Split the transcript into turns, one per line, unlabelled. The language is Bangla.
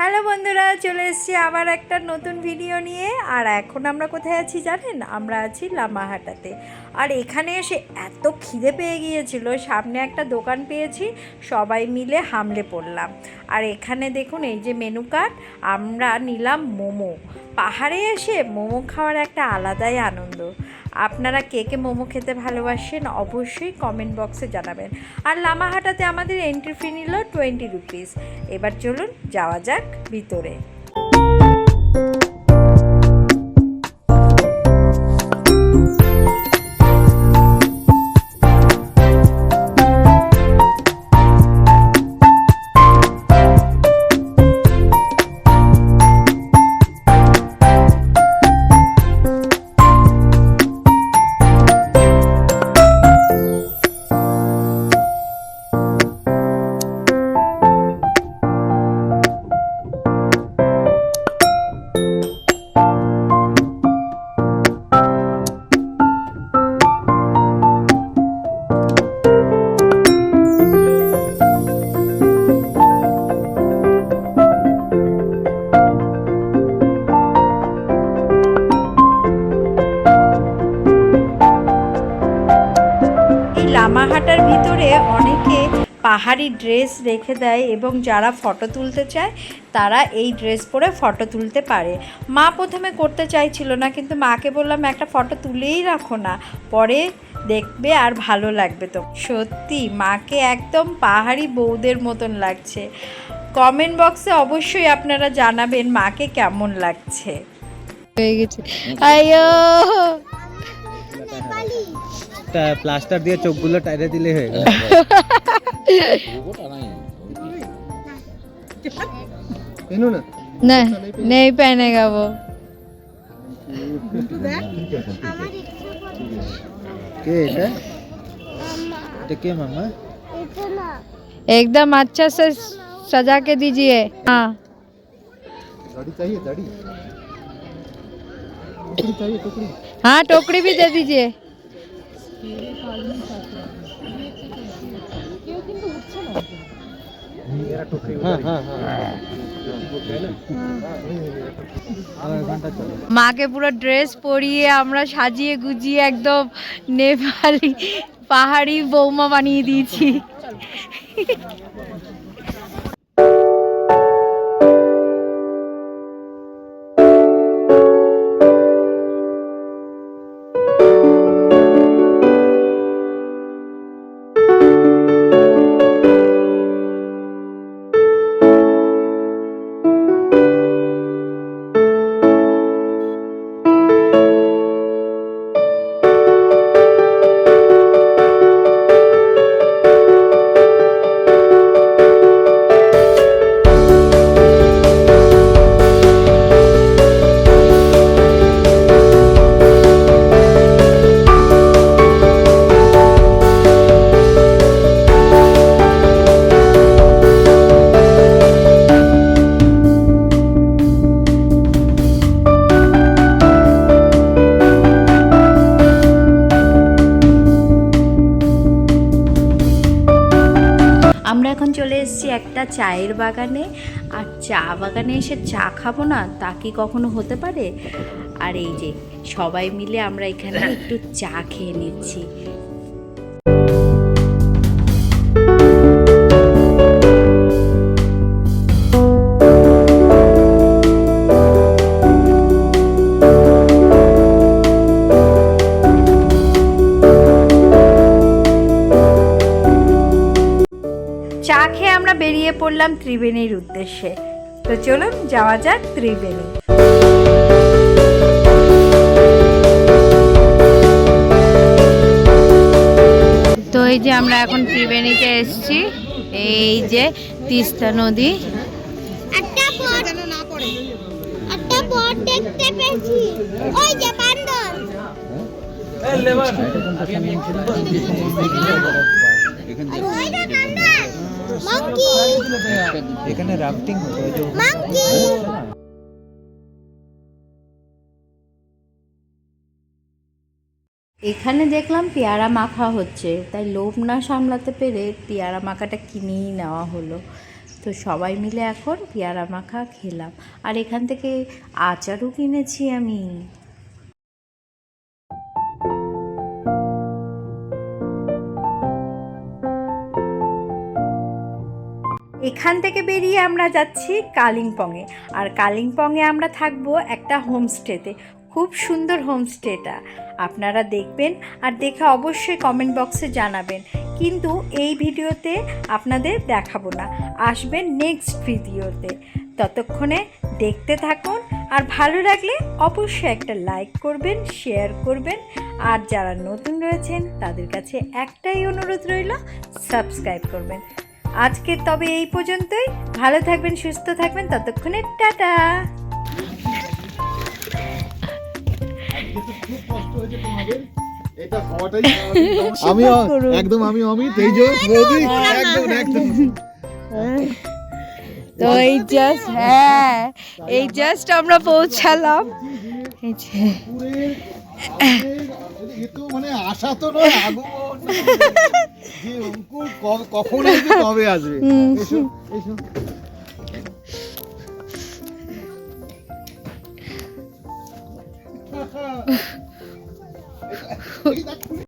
হ্যালো বন্ধুরা, চলে এসেছি আবার একটা নতুন ভিডিও নিয়ে। আর এখন আমরা কোথায় আছি জানেন? আমরা আছি লামাহাটাতে। আর এখানে এসে এত খিদে পেয়ে গিয়েছিল, সামনে একটা দোকান পেয়েছি, সবাই মিলে হামলে পড়লাম। আর এখানে দেখুন এই যে মেনু কার্ড, আমরা নিলাম মোমো। পাহাড়ে এসে মোমো খাওয়ার একটা আলাদাই আনন্দ। আপনারা কে কে মোমো খেতে ভালোবাসেন অবশ্যই কমেন্ট বক্সে জানাবেন। আর লামাহাটাতে আমাদের এন্ট্রি ফি নিল 20 রুপিস। এবার চলুন যাওয়া যাক ভিতরে। লামাহাটার ভিতরে অনেকে পাহাড়ি ড্রেস রেখে দেয় এবং যারা ফটো তুলতে চায় তারা এই ড্রেস পরে ফটো তুলতে পারে। মা প্রথমে করতে চাইছিল না, কিন্তু মাকে বললাম একটা ফটো তুলেই রাখো না, পরে দেখবে আর ভালো লাগবে। তো সত্যি মাকে একদম পাহাড়ি বউদের মতন লাগছে। কমেন্ট বক্সে অবশ্যই আপনারা জানাবেন মাকে কেমন লাগছে।
হয়ে গেছে আয়ো
প্লাস্টার দিয়ে চোখগুলো টাইরে দিলে হয়ে গেল।
না नहीं पहनेगा वो।
কে এটা? এটা কে মামা?
एकदम अच्छा से सजा के दीजिए। हाँ
दाढ़ी चाहिए? दाढ़ी चाहिए? टोकरी?
हाँ टोकरी भी दे दीजिए। মাকে পুরো ড্রেস পরিয়ে আমরা সাজিয়ে গুজিয়ে একদম নেপালি পাহাড়ি বৌমা বানিয়ে দিয়েছি। আমরা এখন চলে এসেছি একটা চায়ের বাগানে। আর চা বাগানে এসে চা খাবো না তা কি কখনো হতে পারে? আর এই যে সবাই মিলে আমরা এখানে একটু চা খেয়ে নিচ্ছি। চা খেয়ে আমরা বেরিয়ে পড়লাম ত্রিবেণীর উদ্দেশ্যে। তো চলুন যাওয়া যাক ত্রিবেণী। তো এই যে আমরা এখন ত্রিবেণীতে এসেছি। এই যে তিস্তা নদী।
একটা বোট দেখতে পেয়েছি, ওই যে বান্দর।
এখানে রাফটিং
এখানে দেখলাম পেয়ারা মাখা হচ্ছে, তাই লোভ না সামলাতে পেরে পেয়ারা মাখাটা কিনেই নেওয়া হলো।
তো সবাই মিলে এখন পেয়ারা মাখা খেলাম। আর এখান থেকে আচারও কিনেছি আমি।
এখান থেকে বেরিয়ে আমরা যাচ্ছি কালিম্পংয়ে। আর কালিম্পংয়ে আমরা থাকবো একটা হোমস্টেতে। খুব সুন্দর হোমস্টেটা, আপনারা দেখবেন আর দেখে অবশ্যই কমেন্ট বক্সে জানাবেন। কিন্তু এই ভিডিওতে আপনাদের দেখাবো না, আসবেন নেক্সট ভিডিওতে। ততক্ষণে দেখতে থাকুন, আর ভালো লাগলে অবশ্যই একটা লাইক করবেন, শেয়ার করবেন। আর যারা নতুন রয়েছেন তাদের কাছে একটাই অনুরোধ রইল, সাবস্ক্রাইব করবেন। আজকে তবে এই পর্যন্তই। ভালো থাকবেন, সুস্থ থাকবেন, ততক্ষণে টাটা।
আমি একদম আমি অমিত, এই যে বৌদি, একদম একদম।
তো এই জাস্ট আমরা পৌঁছালাম। এই যে
এ তো মানে আশা তো নয়, আগমন যে অঙ্কুর কখন আসবে, কবে আসবে। এসো এসো।